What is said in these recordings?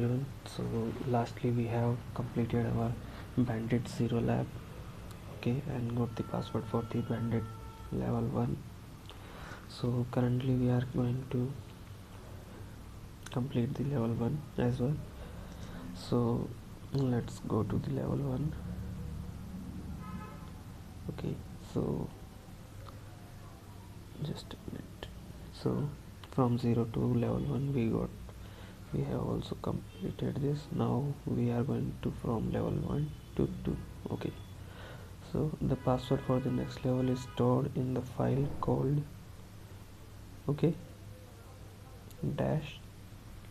everyone. So lastly we have completed our bandit 0 lab, okay, and got the password for the bandit level 1. So currently we are going to complete the level 1 as well. So let's go to the level 1. Okay, so just a minute. So from 0 to level 1 we have also completed this. Now we are going to from level 1 to 2. Okay, so the password for the next level is stored in the file called, okay, dash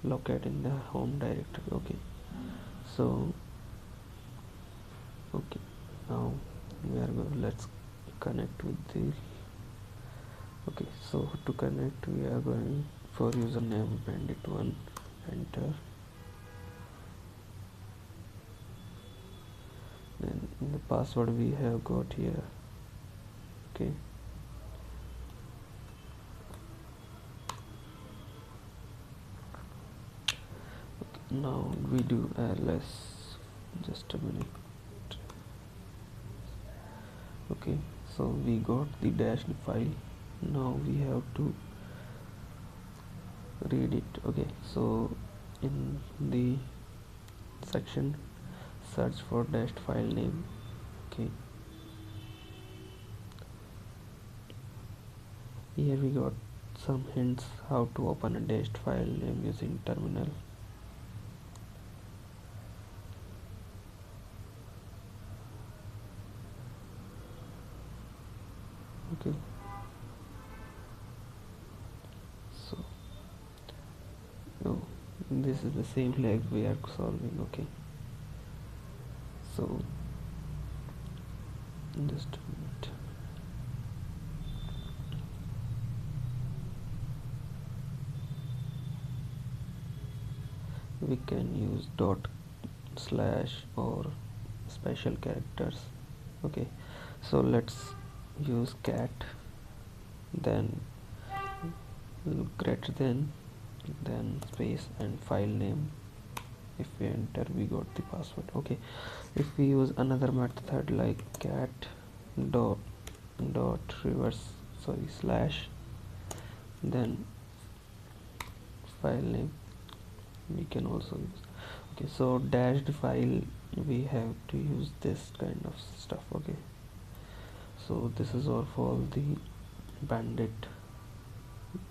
locate in the home directory. Okay, so okay, now we are going, let's connect with the, okay, so to connect we are going for username bandit1, enter, then the password we have got here. Okay, now we do ls, just a minute. Okay, so we got the dashed file. Now we have to read it. Okay, so in the section search for dashed file name. Okay, here we got some hints how to open a dashed file name using terminal. Okay, so oh, this is the same lag we are solving. Okay, so just a minute. We can use dot slash or special characters. Okay, so let's use cat, then greater than, then space and file name. If we enter we got the password. Okay, if we use another method like cat dot reverse, sorry, slash, then file name, we can also use. Okay, so dashed file we have to use this kind of stuff. Okay, so this is all for the bandit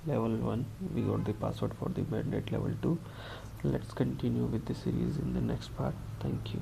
level 1. We got the password for the bandit level 2. Let's continue with the series in the next part. Thank you.